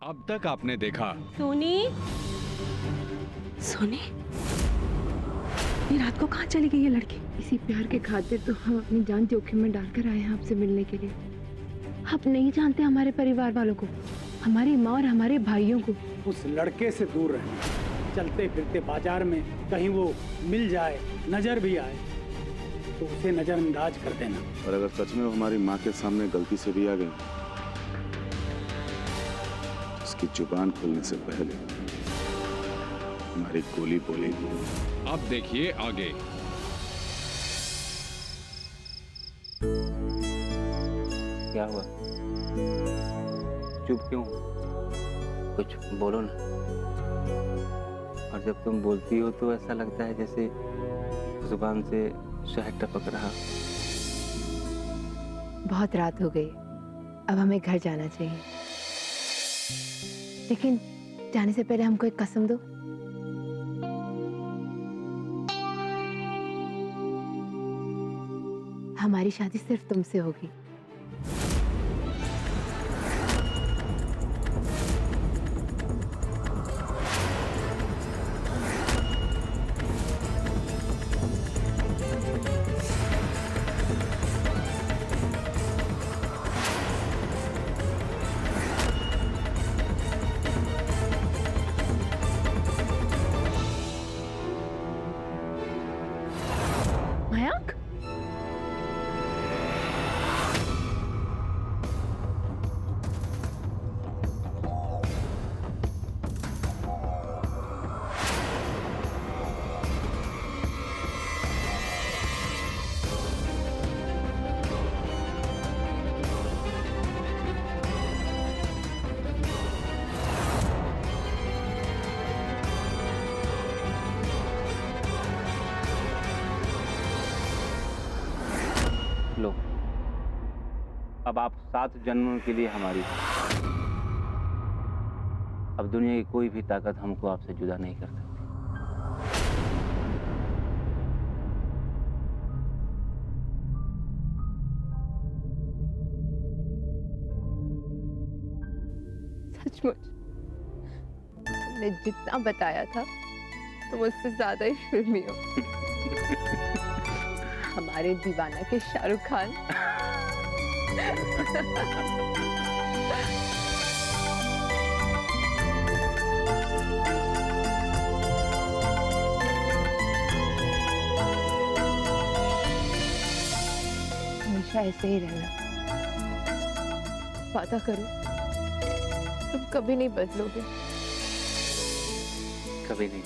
अब तक आपने देखा। सोनी, सोनी, ये रात को कहाँ चली गई ये लड़की? इसी प्यार के खातिर तो हम अपनी जान जोखिम में डालकर आए हैं आपसे मिलने के लिए। आप नहीं जानते हमारे परिवार वालों को, हमारी माँ और हमारे भाइयों को। उस लड़के से दूर रहना। चलते फिरते बाजार में कहीं वो मिल जाए, नजर भी आए तो उसे नजरअंदाज कर देना। और अगर सच में वो हमारी माँ के सामने गलती से भी आ गई, उसकी जुबान खुलने से पहले हमारी गोली बोलेगी। अब देखिए आगे। क्या हुआ? चुप क्यों? कुछ बोलो ना। और जब तुम बोलती हो तो ऐसा लगता है जैसे जुबान से शहद टपक रहा। बहुत रात हो गई, अब हमें घर जाना चाहिए। लेकिन जाने से पहले हमको एक कसम दो। हमारी शादी सिर्फ तुमसे होगी। मयंक, लो, अब आप 7 जन्मों के लिए हमारी हो। अब दुनिया की कोई भी ताकत हमको आपसे जुदा नहीं कर सकती। सचमुच तुमने जितना बताया था तुम उससे ज्यादा ही फिल्मी हो। हमारे दीवाना के शाहरुख खान। हमेशा ऐसे ही रहना। वादा करो तुम कभी नहीं बदलोगे। कभी नहीं।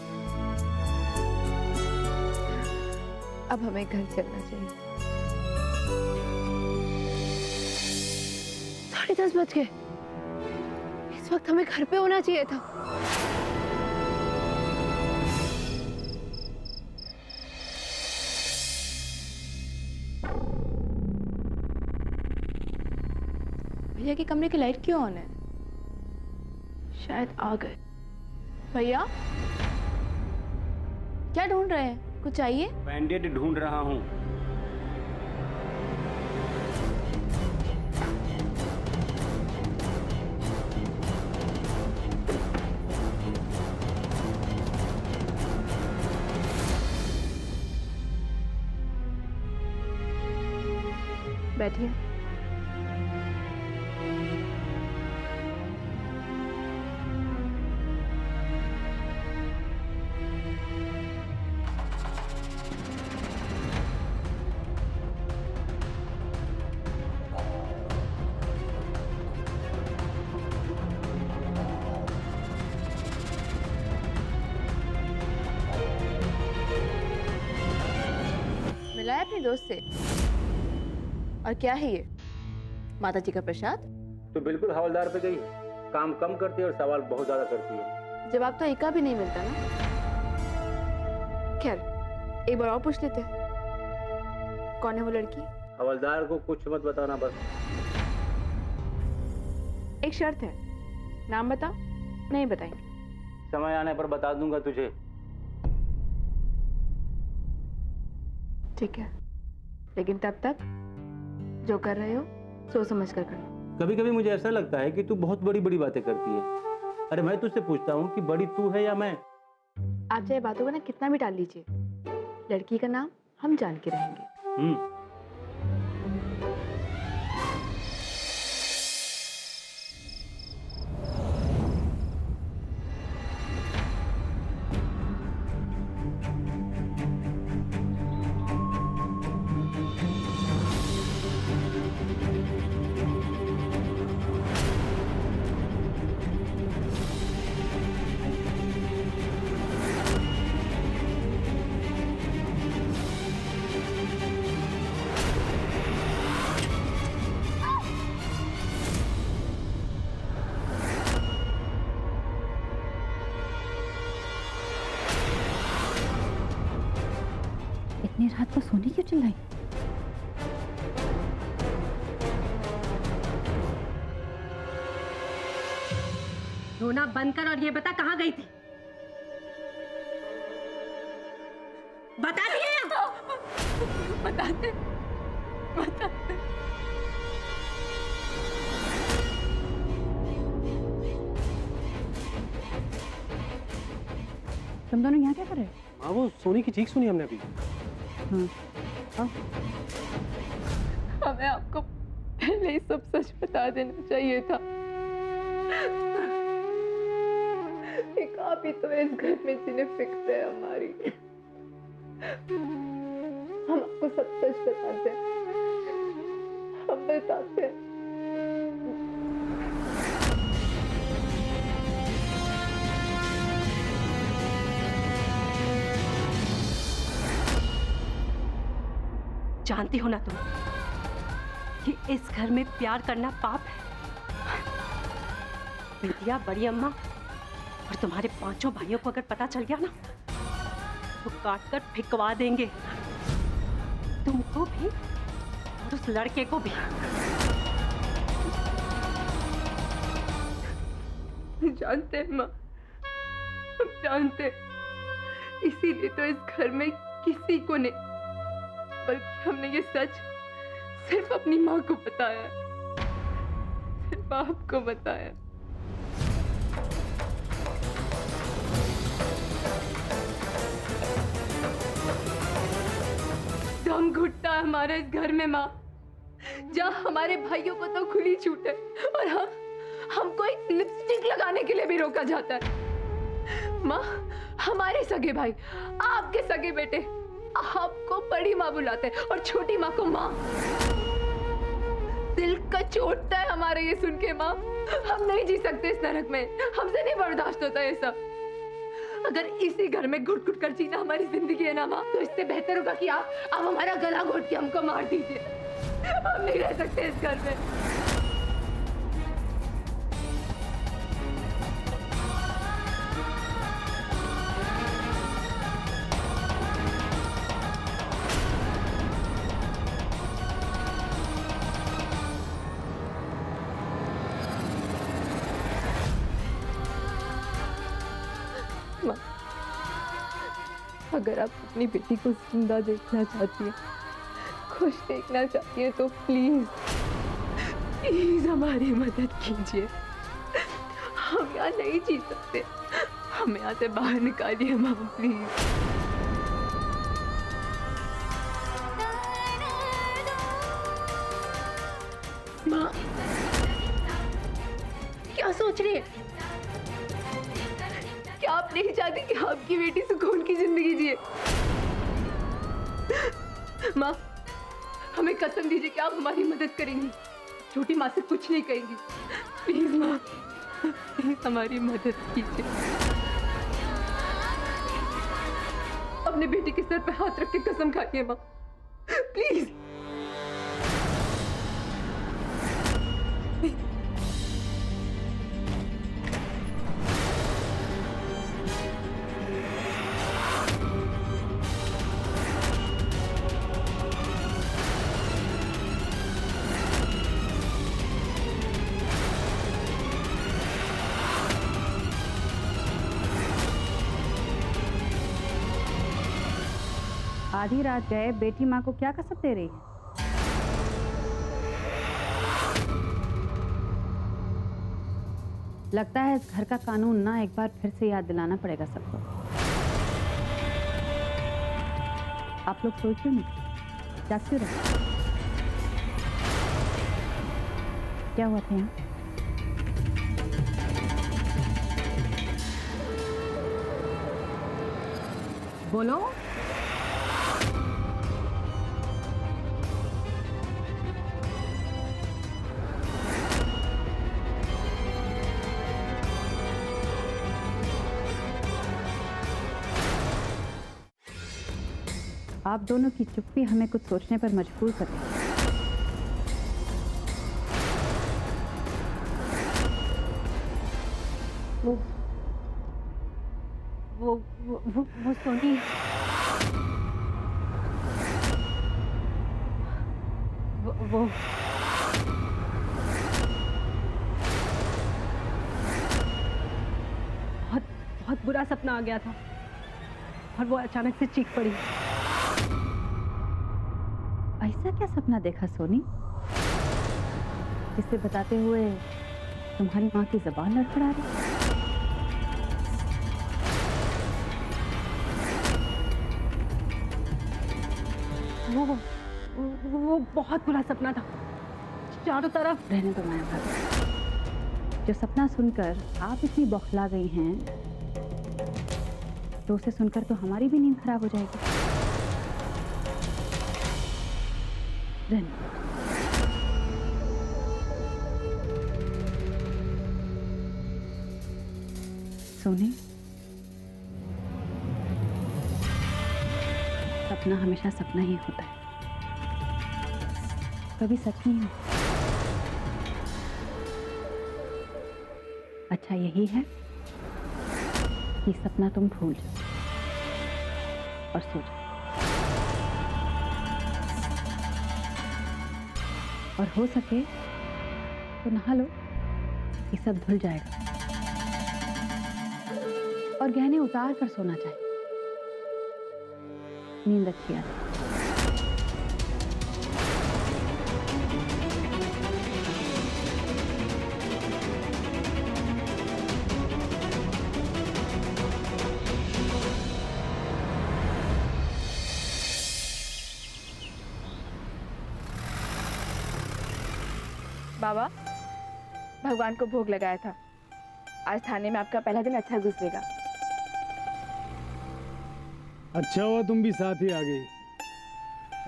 अब हमें घर चलना चाहिए। 10:30 बज गए। इस वक्त हमें घर पे होना चाहिए था। भैया के कमरे की लाइट क्यों ऑन है? शायद आ गए। भैया क्या ढूंढ रहे हैं? कुछ चाहिए? बैंडेड ढूंढ रहा हूँ। बैठिए। मिला है अपने दोस्त से? और क्या है ये? माता जी का प्रसाद? तो बिल्कुल हवलदार पे गई। काम कम करती है और सवाल बहुत ज्यादा करती है। जवाब तो एका भी नहीं मिलता ना। खैर एक बार और पूछ लेते हैं, कौन है वो लड़की? हवलदार को कुछ मत बताना बस। एक शर्त है, नाम बताओ। नहीं बताएंगे। समय आने पर बता दूंगा तुझे। ठीक है, लेकिन तब तक जो कर रहे हो सोच समझ कर करना। कभी कभी मुझे ऐसा लगता है कि तू बहुत बड़ी बड़ी बातें करती है। अरे मैं तुझसे पूछता हूँ कि बड़ी तू है या मैं? आप चाहे बातों को ना कितना भी टाल लीजिए, लड़की का नाम हम जान के रहेंगे। इतनी रात को सोने क्यों चिल्लाई? रोना बंद कर और ये बता कहाँ गई थी? बता दिए? बताते तुम दोनों यहाँ क्या कर रहे हो? हाँ, वो सोनी की चीख सुनी हमने अभी। हमें आपको पहले ही सब सच बता देना चाहिए था। एक आप ही तो इस घर में जिन्हें फिक्र है हमारी। हम आपको सब सच बताते हैं, हम बताते हैं। जानती हो ना तुम कि इस घर में प्यार करना पाप है। बिटिया, बड़ी अम्मा और तुम्हारे पांचों भाइयों को अगर पता चल गया ना तो काट कर फिकवा देंगे, तुमको भी और उस लड़के को भी। जानते हैं माँ, हम जानते हैं। इसीलिए तो इस घर में किसी को नहीं, बल्कि हमने ये सच सिर्फ अपनी माँ को बताया है, सिर्फ आपको बताया। दम घुटता है हमारा इस घर में माँ, जहाँ हमारे भाइयों को तो खुली छूट है और हमको एक लिपस्टिक लगाने के लिए भी रोका जाता है। माँ, हमारे सगे भाई, आपके सगे बेटे आपको बड़ी माँ बुलाते हैं और छोटी माँ को माँ। दिल का चोटता है हमारे ये सुन के माँ। हम नहीं जी सकते इस नरक में, हमसे नहीं बर्दाश्त होता ये सब। अगर इसी घर में घुट घुट कर जीना हमारी जिंदगी है ना माँ, तो इससे बेहतर होगा कि आप हमारा गला घोट के हमको मार दीजिए। हम नहीं रह सकते इस घर में। अगर आप अपनी बेटी को जिंदा देखना चाहती हैं, खुश देखना चाहती हैं, तो प्लीज प्लीज हमारी मदद कीजिए। हम यहाँ नहीं जी सकते, हमें यहाँ से बाहर निकालिए माँ, प्लीज। माँ, क्या सोच रही है? क्या आप नहीं चाहती कि आपकी बेटी सुकून की जिंदगी जिए? माँ, हमें कसम दीजिए कि आप हमारी मदद करेंगी, छोटी माँ से कुछ नहीं कहेंगी। प्लीज माँ, प्लीज हमारी मदद कीजिए। अपने बेटी के सर पे हाथ रख के कसम खाइए माँ, प्लीज। आधी रात गए बेटी माँ को क्या कसम दे रही है? लगता है इस घर का कानून ना एक बार फिर से याद दिलाना पड़ेगा सबको। आप लोग सोच क्यों नहीं, जागते रहो। क्या हुआ था यहाँ? बोलो। आप दोनों की चुप्पी हमें कुछ सोचने पर मजबूर कर रही है। वो सोनी। वो बहुत बुरा सपना आ गया था और वो अचानक से चीख पड़ी। ऐसा क्या सपना देखा सोनी, जिसे बताते हुए तुम्हारी माँ की जुबान लड़खड़ा रही? वो बहुत बुरा सपना था, चारों तरफ। रहने दो माया भाभी, जो सपना सुनकर आप इतनी बौखला गई हैं तो उसे सुनकर तो हमारी भी नींद खराब हो जाएगी। रहने दो। सोनी, सपना हमेशा सपना ही होता है, कभी सच नहीं होता। अच्छा यही है कि सपना तुम भूल जाओ और सो जाओ, और हो सके तो नहा लो, ये सब धुल जाएगा। और गहने उतार कर सोना चाहिए, नींद अच्छी आती है। बाबा, भगवान को भोग लगाया था, आज थाने में आपका पहला दिन अच्छा गुजरेगा। अच्छा हुआ तुम भी साथ ही आ गई।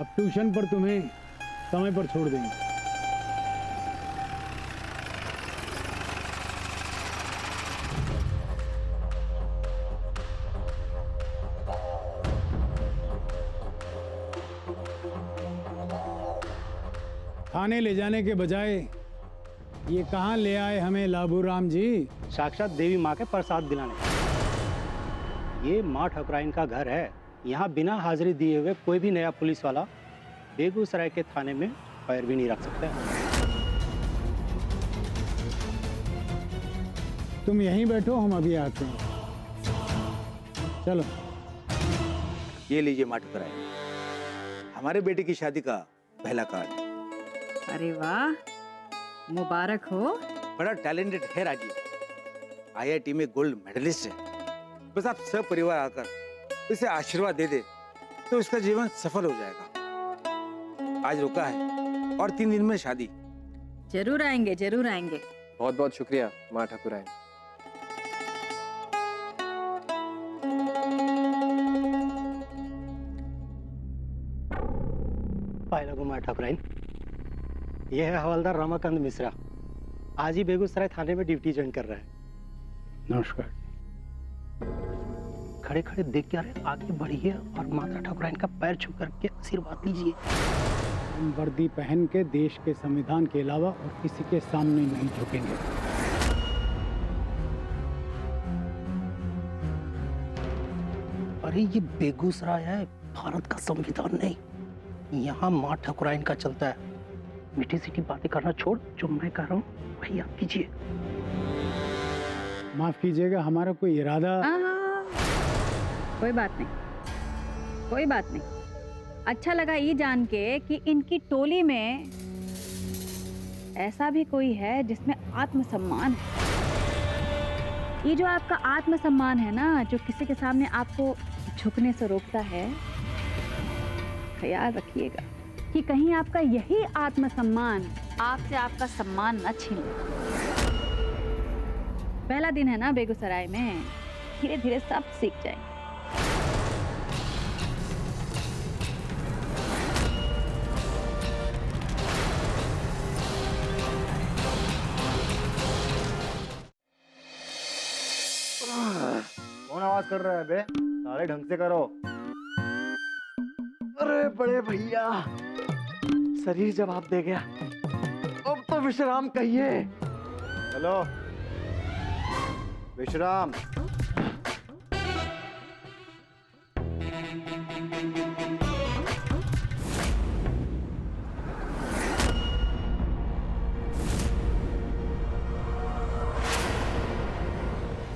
अब ट्यूशन पर तुम्हें समय पर छोड़ देंगे। थाने ले जाने के बजाय ये कहाँ ले आए हमें लाबूराम जी? साक्षात देवी माँ के प्रसाद दिलाने। ये माँ ठकुराइन का घर है। यहाँ बिना हाजिरी दिए हुए कोई भी नया पुलिस वाला बेगूसराय के थाने में पैर भी नहीं रख सकता। तुम यहीं बैठो, हम अभी आते हैं। चलो। ये लीजिए माँ ठकुराइन, हमारे बेटे की शादी का पहला कार्ड। अरे वाह, मुबारक हो। बड़ा टैलेंटेड है राजीव, IIT में गोल्ड मेडलिस्ट है। बस आप सब परिवार आकर इसे आशीर्वाद दे दे तो इसका जीवन सफल हो जाएगा। आज रुका है और 3 दिन में शादी। जरूर आएंगे, जरूर आएंगे। बहुत बहुत शुक्रिया माँ ठाकुराइन। पाए लगो माँ ठाकुराइन, यह है हवलदार रमाकांत मिश्रा, आज ही बेगूसराय थाने में ड्यूटी ज्वाइन कर रहा है। नमस्कार। खड़े खड़े देख क्या रहे, आगे बढ़िए और माता ठाकुराइन का पैर छू करके आशीर्वाद लीजिए। हम वर्दी पहन के देश के संविधान के अलावा और किसी के सामने नहीं झुकेंगे। अरे ये बेगूसराय है, भारत का संविधान नहीं। यहाँ माँ ठाकुराइन का चलता है। मीठी सीठी बातें करना छोड़, जो मैं कह रहा हूँ वही आप कीजिए। माफ कीजिएगा, हमारा कोई इरादा। कोई बात नहीं, कोई बात नहीं। अच्छा लगा ये जान के कि इनकी टोली में ऐसा भी कोई है जिसमें आत्मसम्मान है। ये जो आपका आत्मसम्मान है ना, जो किसी के सामने आपको झुकने से रोकता है, ख्याल रखिएगा कि कहीं आपका यही आत्मसम्मान आपसे आपका सम्मान न छीन ले। पहला दिन है ना बेगूसराय में, धीरे धीरे सब सीख जाएंगे। कौन आवाज कर रहा है बे? साले ढंग से करो। अरे बड़े भैया, शरीर जवाब दे गया, अब तो विश्राम कहिए। हेलो विश्राम।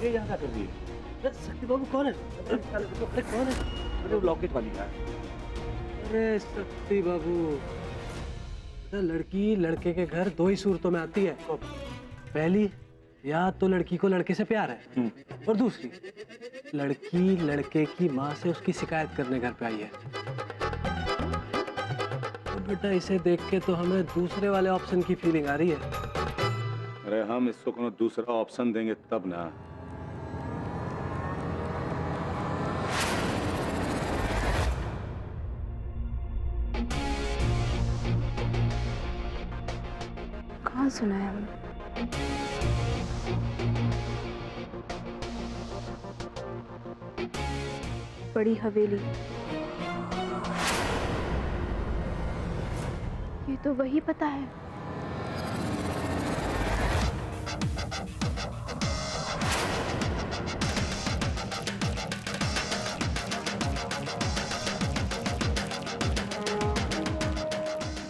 ये यहाँ क्या कर रही है? शक्ति बाबू कौन है? अरे कौन है? अरे वो लॉकेट वाली है। अरे शक्ति बाबू, लड़की लड़के के घर दो ही सूरतों में आती है। पहली, या तो लड़की को लड़के से प्यार है, और दूसरी, लड़की लड़के की माँ से उसकी शिकायत करने घर पे आई है। तो बेटा इसे देख के तो हमें दूसरे वाले ऑप्शन की फीलिंग आ रही है। अरे हम इसको कोनो दूसरा ऑप्शन देंगे तब ना। कहाँ सुना है हमने? बड़ी हवेली, ये तो वही पता है।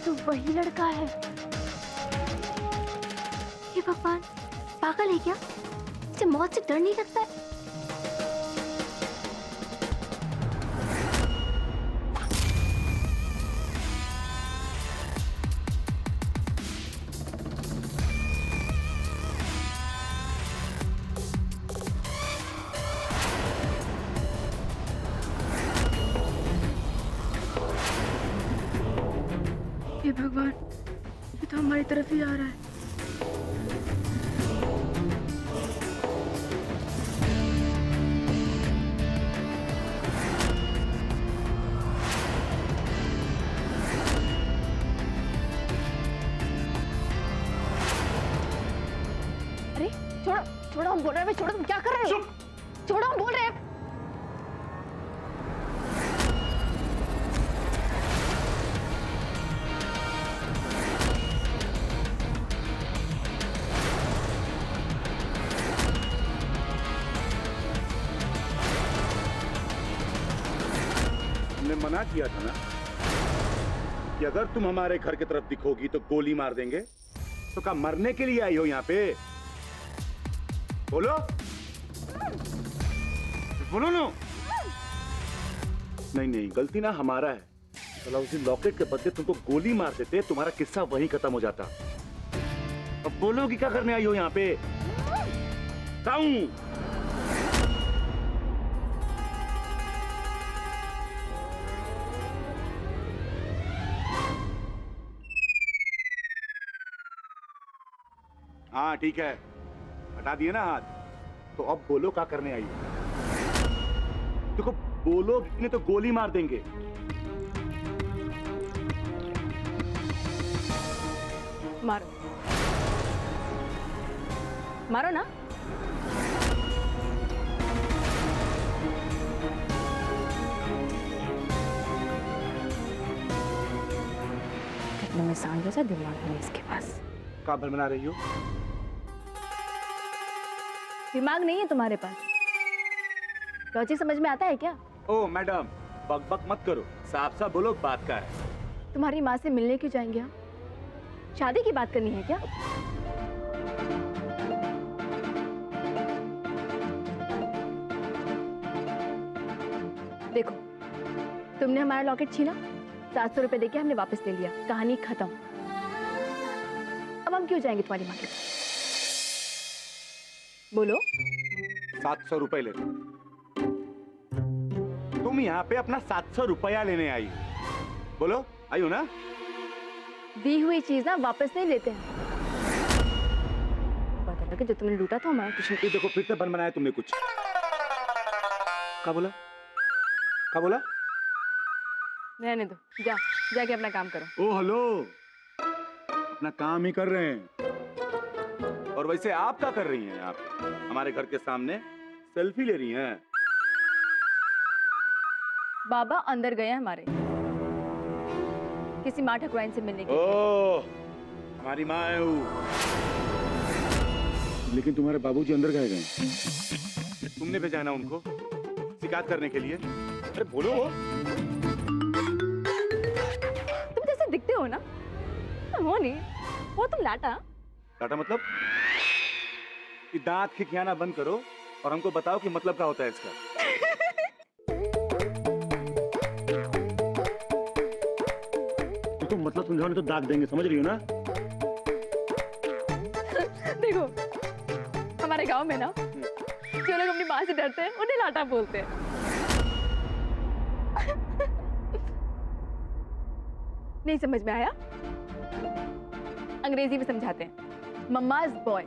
तो वही लड़का है। हे भगवान, पागल है क्या? इसे मौत से डर नहीं लगता है? हे भगवान, ये तो हमारी तरफ ही आ रहा है। अरे छोड़ो, छोड़ो, हम बोल रहे हैं। छोड़ो, तुम क्या कर रहे हो? छोड़ो, हम बोल रहे हैं। हमने मना किया था ना कि अगर तुम हमारे घर की तरफ दिखोगी तो गोली मार देंगे। तो क्या मरने के लिए आई हो यहाँ पे? बोलो बोलो ना। नहीं नहीं, गलती ना हमारा है। चलो उसी लॉकेट के बदले तुमको गोली मार देते, तुम्हारा किस्सा वहीं खत्म हो जाता। अब बोलो कि क्या करने आई हो यहाँ पे? हाँ ठीक है, हटा दिए ना हाथ। तो अब बोलो क्या करने आई हो? देखो बोलो नहीं तो गोली मार देंगे। मारो, मारो ना। कितने में सांड जैसा दिमाग है इसके पास। क्या बना रही हो? दिमाग नहीं है तुम्हारे पास? लॉजिक समझ में आता है क्या? ओ मैडम, बक बक मत करो, साफ साफ बोलो बात क्या है। तुम्हारी माँ से मिलने क्यों जाएंगे हम? शादी की बात करनी है क्या? देखो, तुमने हमारा लॉकेट छीना, 700 रुपए देके हमने वापस ले लिया, कहानी खत्म। अब हम क्यों जाएंगे तुम्हारी माँ के पास? बोलो। 700 रुपए ले लो। तुम यहाँ पे अपना 700 रुपया लेने आई हो। बोलो, आई हो ना? दी हुई चीज ना वापस नहीं लेते हैं। पता लगा जो तुमने लूटा था हमारा कुछ ये देखो, फिर से बन बनाया तुमने कुछ। क्या बोला? क्या बोला? रहने दो, जाके अपना काम करो। ओ हेलो, अपना काम ही कर रहे हैं। और वैसे आप क्या कर रही हैं? आप हमारे घर के सामने सेल्फी ले रही हैं। बाबा अंदर गए हैं हमारे किसी माँ ठकुराइन से मिलने के लिए। ओ, हमारी माँ है वो। लेकिन तुम्हारे बाबूजी अंदर गए। तुमने भेजा ना उनको शिकायत करने के लिए? अरे बोलो। तुम जैसे दिखते हो ना, तुम हो नहीं, वो तुम लाटा। लाटा मतलब? कि दांत खिखियाना बंद करो और हमको बताओ कि मतलब क्या होता है इसका। तो मतलब समझाओ, नहीं तो दाग देंगे, समझ रही हो ना? देखो, हमारे गांव में ना जो लोग अपनी माँ से डरते हैं उन्हें लाटा बोलते हैं। नहीं समझ में आया? अंग्रेजी में समझाते हैं, मम्माज बॉय।